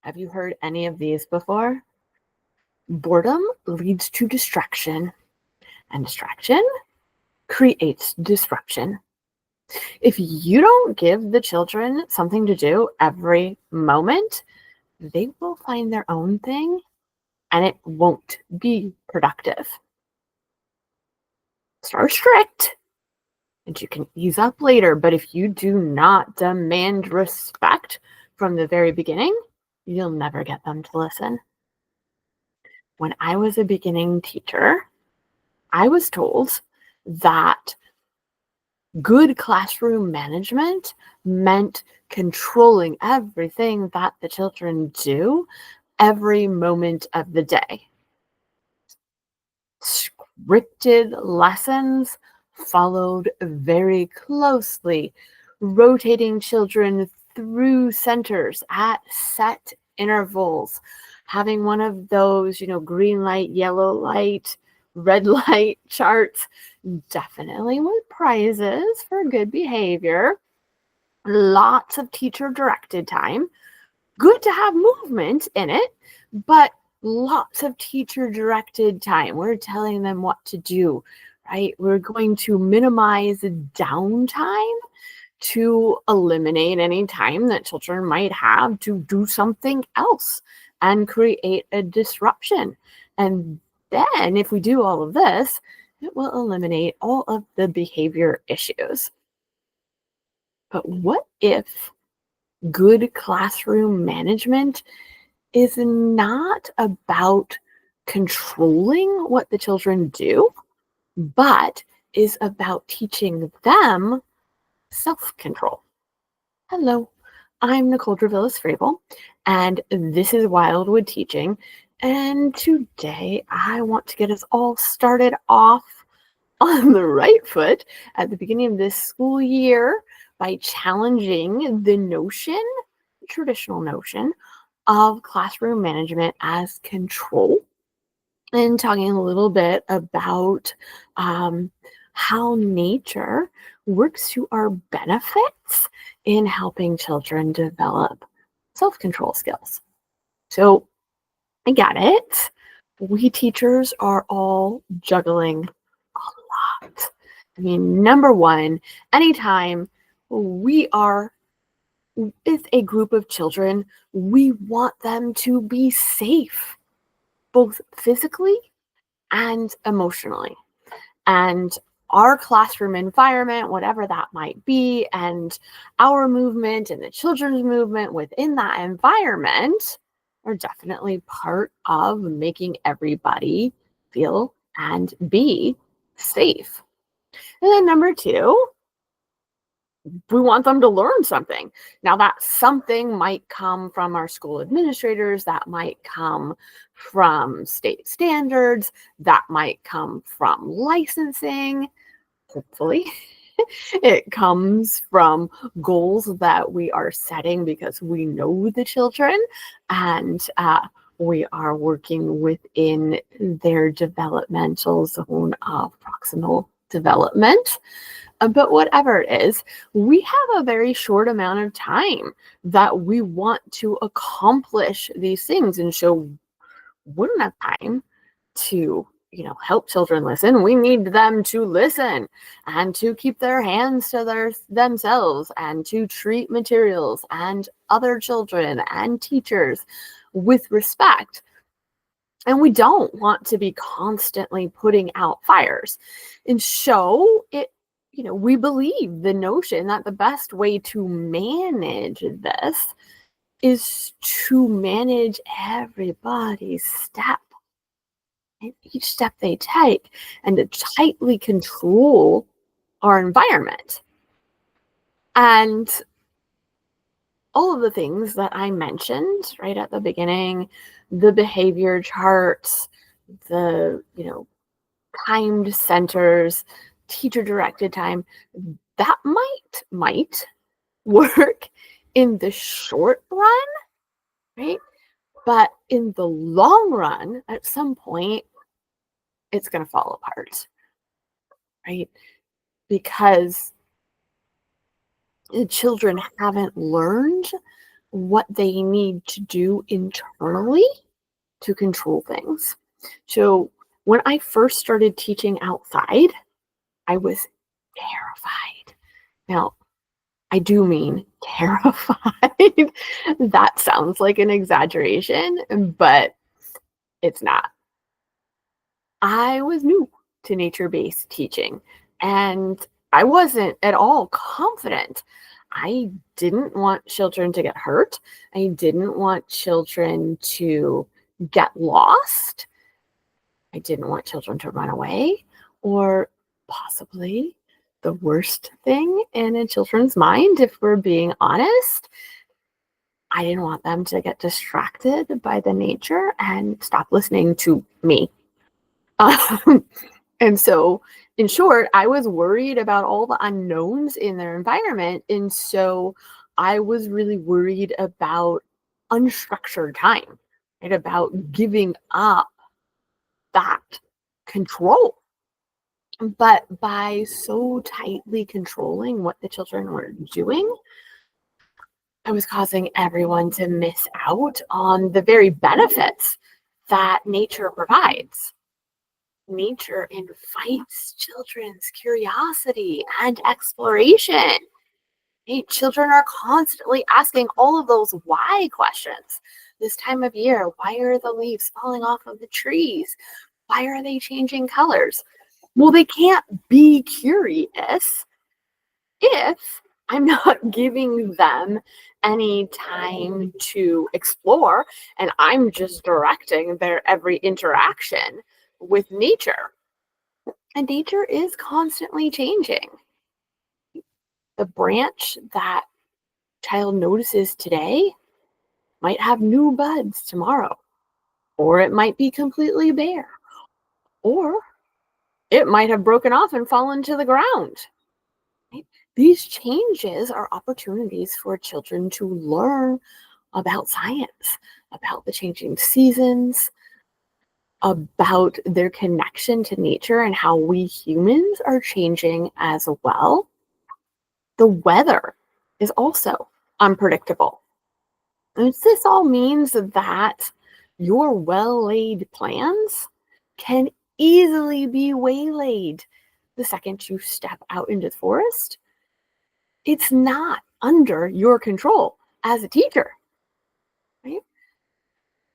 Have you heard any of these before? Boredom leads to distraction, and distraction creates disruption. If you don't give the children something to do every moment, they will find their own thing and it won't be productive. Start strict and you can ease up later, but if you do not demand respect from the very beginning, you'll never get them to listen. When I was a beginning teacher, I was told that good classroom management meant controlling everything that the children do every moment of the day. Scripted lessons followed very closely, rotating children through centers at set intervals, having one of those, green light, yellow light, red light charts, definitely with prizes for good behavior, lots of teacher directed time. Good to have movement in it, but lots of teacher directed time. We're telling them what to do, right? We're going to minimize downtime to eliminate any time that children might have to do something else and create a disruption. And then, if we do all of this, it will eliminate all of the behavior issues. But what if good classroom management is not about controlling what the children do, but is about teaching them self-control? Hello, I'm Nicole Dravillas-Frabel, and this is Wildwood Teaching. And today I want to get us all started off on the right foot at the beginning of this school year by challenging the traditional notion of classroom management as control, and talking a little bit about how nature works to our benefits in helping children develop self-control skills. So I get it. We teachers are all juggling a lot. I mean, number one, anytime we are with a group of children, we want them to be safe, both physically and emotionally. And our classroom environment, whatever that might be, and our movement and the children's movement within that environment are definitely part of making everybody feel and be safe. And then number two, we want them to learn something. Now, that something might come from our school administrators, that might come from state standards, that might come from licensing. Hopefully, it comes from goals that we are setting because we know the children and we are working within their developmental zone of proximal development. But whatever it is, we have a very short amount of time that we want to accomplish these things. And so we don't have time to, help children listen. We need them to listen and to keep their hands to themselves and to treat materials and other children and teachers with respect. And we don't want to be constantly putting out fires. And so we believe the notion that the best way to manage this is to manage everybody's step and each step they take and to tightly control our environment. And all of the things that I mentioned right at the beginning, the behavior charts, the, timed centers, teacher directed time, that might work in the short run, right? But in the long run, at some point, it's going to fall apart, right? Because the children haven't learned what they need to do internally to control things. So when I first started teaching outside, I was terrified. Now, I do mean terrified. That sounds like an exaggeration, but it's not. I was new to nature based teaching and I wasn't at all confident. I didn't want children to get hurt. I didn't want children to get lost. I didn't want children to run away, or possibly the worst thing in a children's mind, if we're being honest, I didn't want them to get distracted by the nature and stop listening to me. Um, and so, in short, I was worried about all the unknowns in their environment. And so I was really worried about unstructured time, right? About giving up that control. But by so tightly controlling what the children were doing, I was causing everyone to miss out on the very benefits that nature provides. Nature invites children's curiosity and exploration. Hey, children are constantly asking all of those why questions. This time of year, why are the leaves falling off of the trees? Why are they changing colors? Well, they can't be curious if I'm not giving them any time to explore and I'm just directing their every interaction with nature. And nature is constantly changing. The branch that child notices today might have new buds tomorrow, or it might be completely bare, or it might have broken off and fallen to the ground. Right? These changes are opportunities for children to learn about science, about the changing seasons, about their connection to nature and how we humans are changing as well. The weather is also unpredictable. And this all means that your well laid plans can easily be waylaid the second you step out into the forest. It's not under your control as a teacher, right?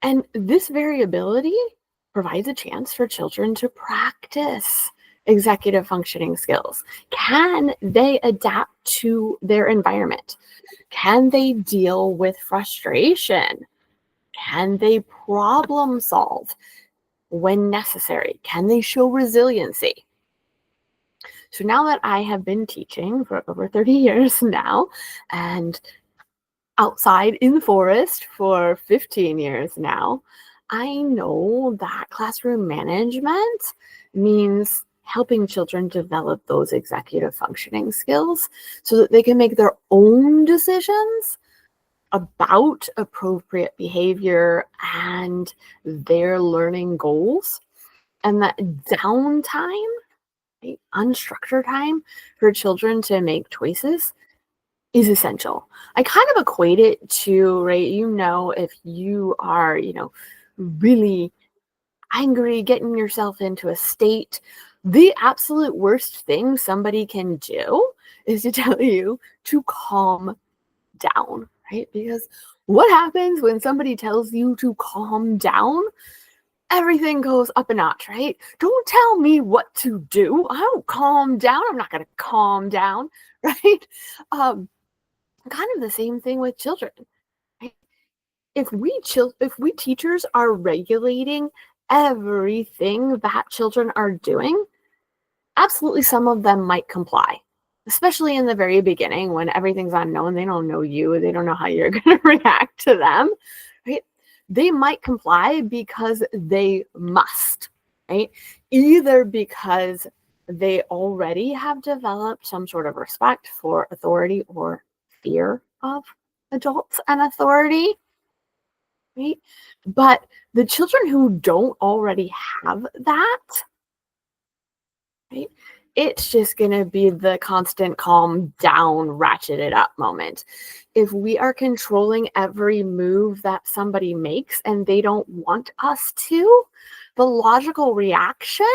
And this variability provides a chance for children to practice executive functioning skills. Can they adapt to their environment? Can they deal with frustration? Can they problem solve when necessary? Can they show resiliency? So now that I have been teaching for over 30 years now and outside in the forest for 15 years now, I know that classroom management means helping children develop those executive functioning skills so that they can make their own decisions about appropriate behavior and their learning goals. And that downtime, right, unstructured time for children to make choices is essential. I kind of equate it to, right, if you are, really angry, getting yourself into a state, the absolute worst thing somebody can do is to tell you to calm down, right? Because what happens when somebody tells you to calm down? Everything goes up a notch, right? Don't tell me what to do. I don't calm down. I'm not going to calm down, right? Kind of the same thing with children. Right? If we teachers are regulating everything that children are doing, absolutely some of them might comply, especially in the very beginning when everything's unknown. They don't know you. They don't know how you're going to react to them, right? They might comply because they must, right? Either because they already have developed some sort of respect for authority or fear of adults and authority, right? But the children who don't already have that, right? it's just going to be the constant calm down, ratcheted up moment. If we are controlling every move that somebody makes and they don't want us to, the logical reaction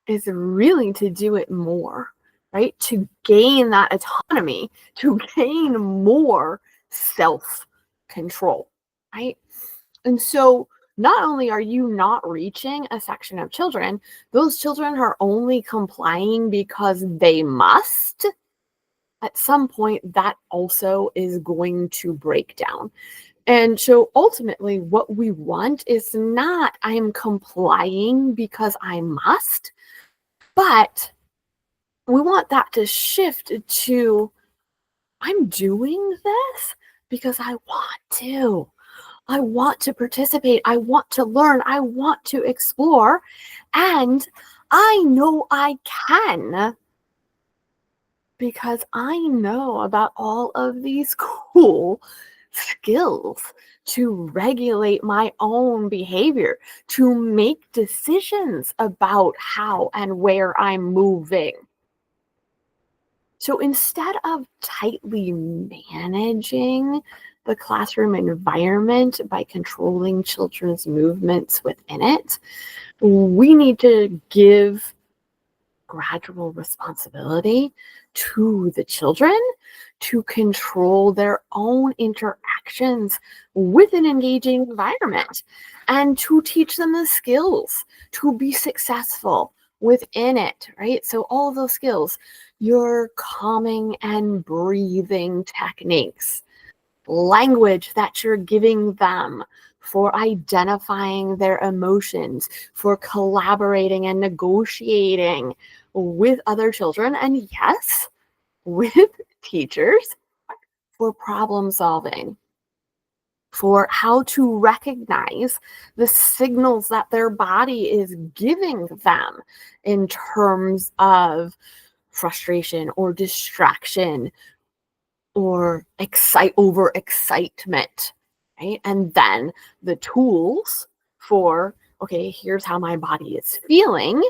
is really to do it more, right? To gain that autonomy, to gain more self-control, right? And so not only are you not reaching a section of children, those children are only complying because they must. At some point, that also is going to break down. And so ultimately, what we want is not I'm complying because I must, but we want that to shift to I'm doing this because I want to. I want to participate. I want to learn. I want to explore. And I know I can because I know about all of these cool skills to regulate my own behavior, to make decisions about how and where I'm moving. So instead of tightly managing the classroom environment by controlling children's movements within it, we need to give gradual responsibility to the children to control their own interactions with an engaging environment and to teach them the skills to be successful within it, right? So all of those skills, your calming and breathing techniques, language that you're giving them for identifying their emotions, for collaborating and negotiating with other children, and yes, with teachers, for problem solving, for how to recognize the signals that their body is giving them in terms of frustration or distraction or over excitement, right? And then the tools for, okay, here's how my body is feeling.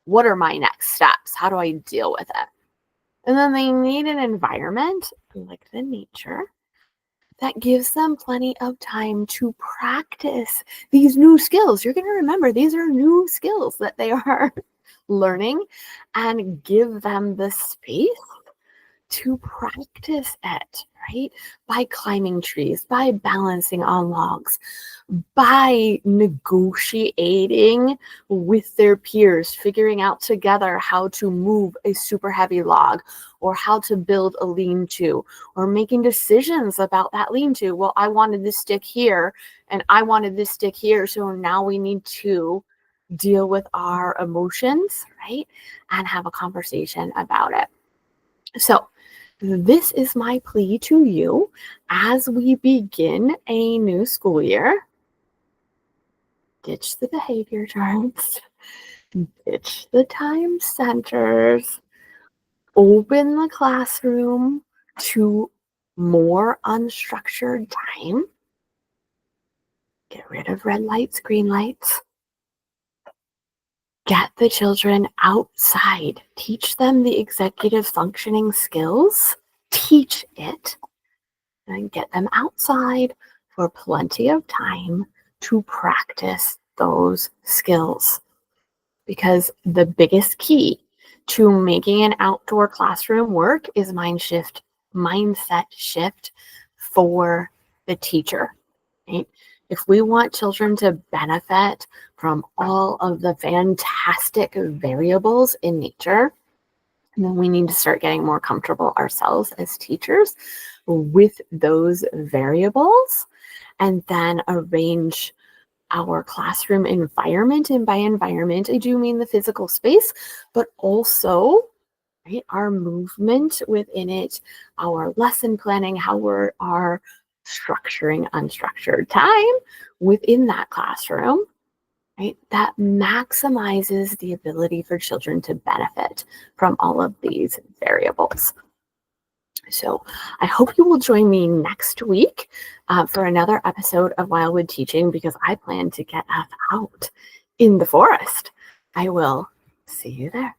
What are my next steps? How do I deal with it? And then they need an environment like the nature that gives them plenty of time to practice these new skills. You're going to remember these are new skills that they are learning, and give them the space to practice it, right? By climbing trees, by balancing on logs, by negotiating with their peers, figuring out together how to move a super heavy log or how to build a lean-to, or making decisions about that lean-to. Well, I wanted this stick here and I wanted this stick here. So now we need to deal with our emotions, right? And have a conversation about it. So this is my plea to you as we begin a new school year. Ditch the behavior charts, ditch the time centers, open the classroom to more unstructured time. Get rid of red lights, green lights. Get the children outside. Teach them the executive functioning skills. Teach it. And get them outside for plenty of time to practice those skills. Because the biggest key to making an outdoor classroom work is mindset shift for the teacher, right? If we want children to benefit from all of the fantastic variables in nature, then we need to start getting more comfortable ourselves as teachers with those variables, and then arrange our classroom environment. And by environment, I do mean the physical space, but also, right, our movement within it, our lesson planning, how we are structuring unstructured time within that classroom, right? That maximizes the ability for children to benefit from all of these variables. So I hope you will join me next week for another episode of Wildwood Teaching, because I plan to get us out in the forest. I will see you there.